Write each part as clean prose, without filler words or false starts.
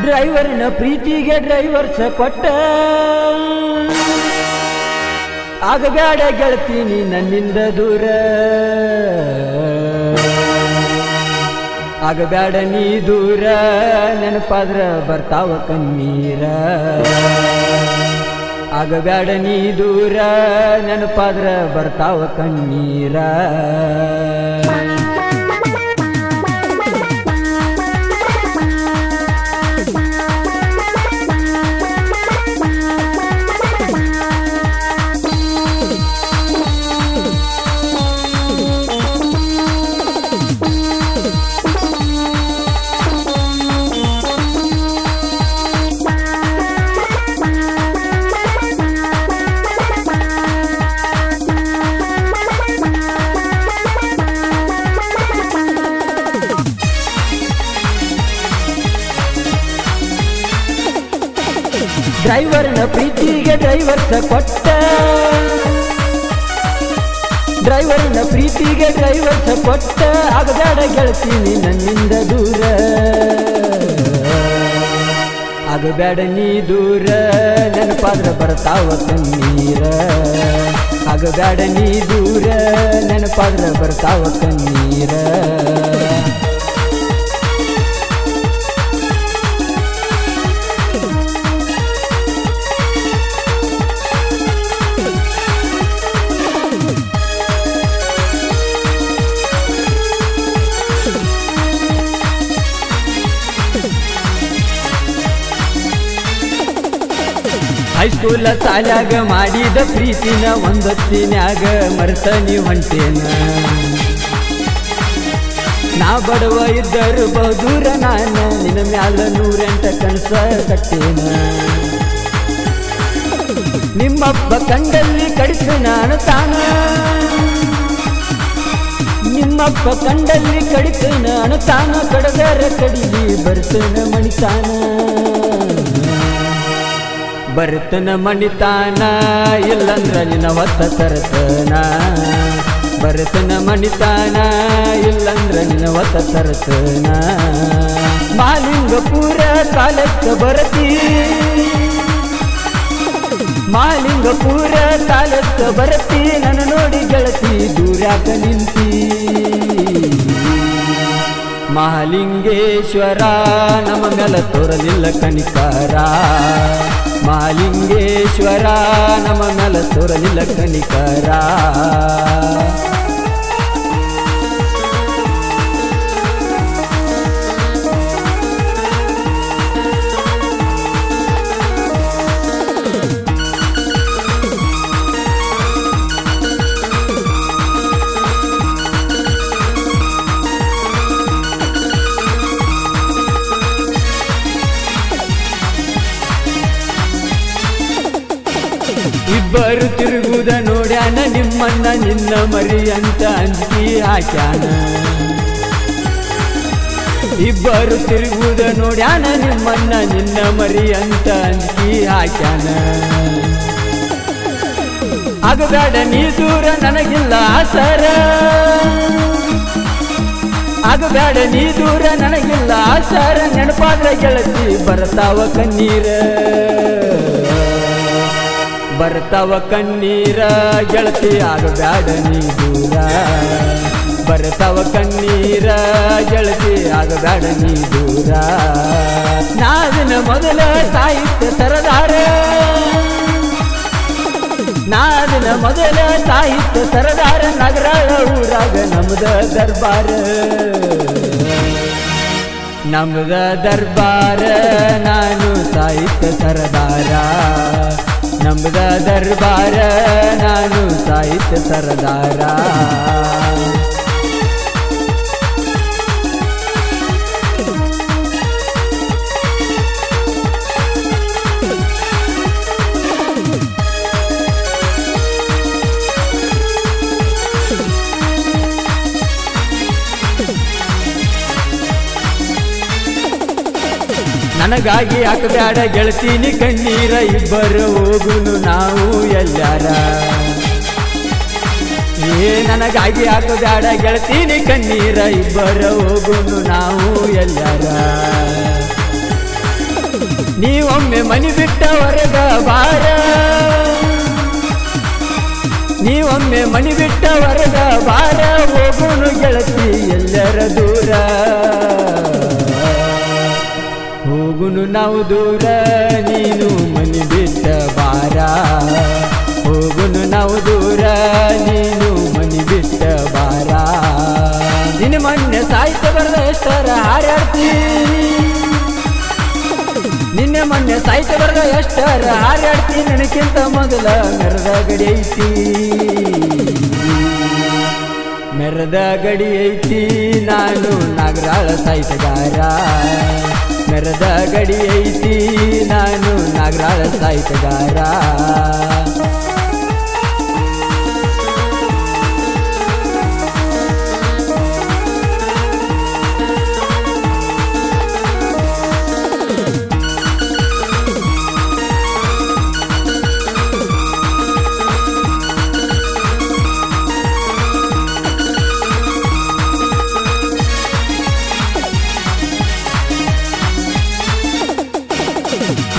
ಡ್ರೈವರ್ನ ಪ್ರೀತಿಗೆ ಡ್ರೈವರ್ಸ ಕೊಟ್ಟ ಆಗಬೇಡ ಗೆಳತೀನಿ ನನ್ನಿಂದ ದೂರ ಆಗಬೇಡ ನೀ ದೂರ ನೆನಪಾದ್ರ ಬರ್ತಾವ ಕಣ್ಣೀರ ಆಗಬೇಡ ನೀ ದೂರ ನೆನಪಾದ್ರ ಬರ್ತಾವ ಕಣ್ಣೀರ ಡ್ರೈವರ್ನ ಪ್ರೀತಿಗೆ ಡ್ರೈವರ್ಸ ಕೊಟ್ಟ ಡ್ರೈವರ್ನ ಪ್ರೀತಿಗೆ ಡ್ರೈವರ್ಸ ಕೊಟ್ಟ ಆಗಬೇಡ ಗೆಳತೀನಿ ನನ್ನಿಂದ ದೂರ ಆಗಬೇಡ ನೀ ದೂರ ನೆನಪಾದ್ರ ಬರ್ತಾವ ಕಣ್ಣೀರ ಆಗಬೇಡ ನೀ ದೂರ ನೆನಪಾದ್ರ ಬರ್ತಾವ ಕಣ್ಣೀರ ಹೈಸ್ಕೂಲ ಸಾಲಾಗ ಮಾಡಿದ ಪ್ರೀತಿನ ಒಂದೊತ್ತಿನ್ಯಾಗ ಮರೆತ ನೀ ಹೊಂಟೇನ ನಾ ಬಡವ ಇದ್ದರು ಬಹುದೂರ ನಾನ ನಿನ್ನ ಮ್ಯಾಲ 108 ಕನಸ ಕಟ್ಟೇನ ನಿಮ್ಮಪ್ಪ ಕಂಡಲ್ಲಿ ಕಡಿತನ ಅಣತಾನ ನಿಮ್ಮಪ್ಪ ಕಂಡಲ್ಲಿ ಕಡಿತನ ಅಣತಾನ ಕಡದರ ಕಡಿಲಿ ಬರ್ತನ ಮಣಿತಾನ ಬರ್ತನ ಮಣಿತಾನ ಇಲ್ಲಂದ್ರ ನಿನ್ನ ಹೊತ್ತ ತರತನ ಬರ್ತನ ಮಣಿತಾನ ಇಲ್ಲಂದ್ರ ನಿನ್ನ ಹೊತ್ತ ತರತನ ಮಾಲಿಂಗಪುರ ಕಾಲಕ್ಕ ಬರತಿ ಮಾಲಿಂಗಪುರ ಕಾಲಕ್ಕ ಬರತಿ ನನ್ನ ನೋಡಿ ಗೆಳತಿ ದೂರ್ಯಾಕ ನಿಂತಿ ಮಹಾಲಿಂಗೇಶ್ವರ ನಮ್ಮ ಮೇಲ ತೋರಲಿಲ್ಲ ಕನಿಕಾರ ಮಹಾಲಿಂಗೇಶ್ವರ ನಮ್ಮ ಮೇಲ ತೋರಲಿಲ್ಲ ಕನಿಕಾರ ಇಬ್ಬರು ತಿರುಗುದ ನೋಡ್ಯಾನ ನಿಮ್ಮಣ್ಣ ನಿನ್ನ ಮರಿ ಅಂತ ಅಂಜಿ ಹಾಕ್ಯಾನ ಇಬ್ಬರು ತಿರುಗುದ ನೋಡ್ಯಾನ ನಿಮ್ಮಣ್ಣ ನಿನ್ನ ಮರಿ ಅಂತ ಅಂಜಿ ಹಾಕ್ಯಾನ ಆಗಬೇಡ ನೀ ದೂರ ನನಗಿಲ್ಲ ಆಸರ ಆಗಬೇಡ ನೀ ದೂರ ನನಗಿಲ್ಲ ಆಸರ ನೆನಪಾದ್ರ ಗೆಳತಿ ಬರ್ತಾವ ಕಣ್ಣೀರ ಬರ್ತಾವ ಕಣ್ಣೀರ ಗೆಳತಿ ಆಗಬೇಡ ನೀ ದೂರ ಬರ್ತಾವ ಕಣ್ಣೀರ ಗೆಳತಿ ಆಗಬೇಡ ನೀ ದೂರ ನಾದಿನ ಮೊದಲ ಸಾಹಿತ್ಯ ಸರದಾರ ನಾದಿನ ಮೊದಲ ಸಾಹಿತ್ಯ ಸರದಾರ ನಗರಾಳ ಊರಾಗ ನಮ್ದ ದರ್ಬಾರ ನಮ್ದ ದರ್ಬಾರ ನಾನು ಸಾಹಿತ್ಯ ಸರದಾರ ನಮ್ದ ದರ್ಬಾರ ನಾನು ಸಾಹಿತ್ಯ ಸರದಾರ ನನಗಾಗಿ ಹಾಕಬೇಡ ಗೆಳತೀನಿ ಕಣ್ಣೀರ ಇಬ್ಬರು ಹೋಗುನು ನಾವು ಎಲ್ಲಾರ ನನಗಾಗಿ ಹಾಕಬೇಡ ಗೆಳತೀನಿ ಕಣ್ಣೀರ ಇಬ್ಬರ ಹೋಗುನು ನಾವು ಎಲ್ಲಾರ ನೀವೊಮ್ಮೆ ಮನಿ ಬಿಟ್ಟ ಹೊರಗ ಬಾರ, ನೀವೊಮ್ಮೆ ಮನಿ ಬಿಟ್ಟ ಹೊರಗ ಬಾರ, ಹೋಗುನು ಗೆಳತಿ ಎಲ್ಲರ ದೂರ, ಹೋಗುನು ನಾವು ದೂರ, ನೀನು ಮನಿ ಬಿಟ್ಟ ಬಾರ, ಹೋಗುನು ನಾವು ದೂರ, ನೀನು ಮನಿ ಬಿಟ್ಟ ಬಾರ. ನಿನ್ನ ಮೊನ್ನೆ ಸಾಹಿತ್ಯ ಬರೆದ ಎಷ್ಟರ ಹಾರಾಡ್ತಿ, ನಿನ್ನೆ ಮೊನ್ನೆ ಸಾಹಿತ್ಯ ಬರೆದ ಎಷ್ಟರ ಹಾರಾಡ್ತಿ, ನನಗಿಂತ ಮೊದಲ ಮೆರದ ಗಡಿ ಐತಿ, ಮೆರದ ಗಡಿ ಐತಿ, ನಾನು ನಾಗರಾಳ ಸಾಹಿತ್ಯಗಾರ, ಮೆರದ ಗಡಿ ಐತಿ, ನಾನು ನಾಗರಾಳ ಸಾಹಿತ್ಯಗಾರ.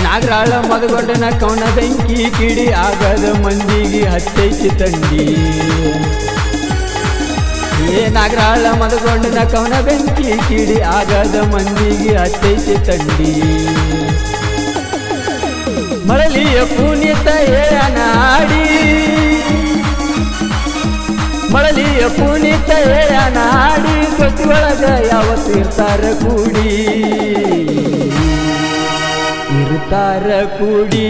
ನಾಗರಾಳ ಮದಗೊಂಡನ ಕವನ ಬೆಂಕಿ ಕಿಡಿ, ಆಗದ ಮಂದಿಗೆ ಹತ್ತೈತಿ ತಂಡಿ. ನಾಗರಾಳ ಮದಗೊಂಡನ ಕವನ ಬೆಂಕಿ ಕಿಡಿ, ಆಗದ ಮಂದಿಗೆ ಹತ್ತೈತಿ ತಂಡಿ. ಮಳಲಿಯ ಪುನೀತ ಹೇಳನ ಹಾಡಿ, ಮಳಲಿಯ ಪುನೀತ ಹೇಳನ ಹಾಡಿ, ದೊಡ್ಡಿ ಒಳಗ ಯಾವತ್ತು ಇರ್ತಾರ ಕೂಡಿ, ಇರ್ತಾರ ಕೂಡಿ,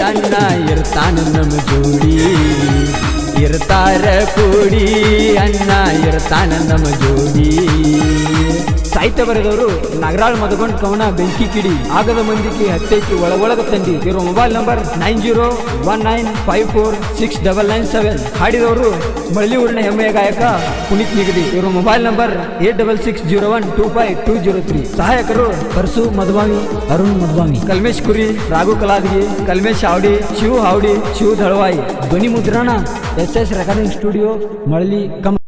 ಅಣ್ಣ ಇರ್ತಾನ ನಮ್ಮ ಜೋಡಿ, ಇರ್ತಾರ ಕೂಡಿ, ಅಣ್ಣ ಇರ್ತಾನ ನಮ್ಮ ಜೋಡಿ. ಸಾಹಿತ್ಯ ಬರೆದವರು ನಾಗರಾಳ ಮದಗೊಂಡ್ ಕವನ ಬೆಂಕಿ ಕಿಡಿ, ಆಗದ ಮಂದಿಗೆ ಹತ್ತೈತಿ ಒಳಗೊಳಗ ತಂಡಿ. ಇರೋ ಮೊಬೈಲ್ ನಂಬರ್ 9019546997. ಹಾಡಿದವರು ಮಳ್ಳಿ ಊರಿನ ಹೆಮ್ಮೆಯ ಗಾಯಕ ಪುನೀತ್ ನಿಗದಿ. ಇರೋ ಮೊಬೈಲ್ ನಂಬರ್ 8660125203. ಸಹಾಯಕರು ಪರಸು ಮಧುವಾಮಿ, ಅರುಣ್ ಮಧುವಾಮಿ, ಕಲ್ಮೇಶ್ ಕುರಿ, ರಾಘು ಕಲಾದಗಿ, ಕಲ್ಮೇಶ್ ಹಾವಡಿ, ಶಿವ ಹಾವಡಿ, ಶಿವ ದಳವಾಯಿ. ಧ್ವನಿ ಮುದ್ರಣ SS recording studio, Malali come.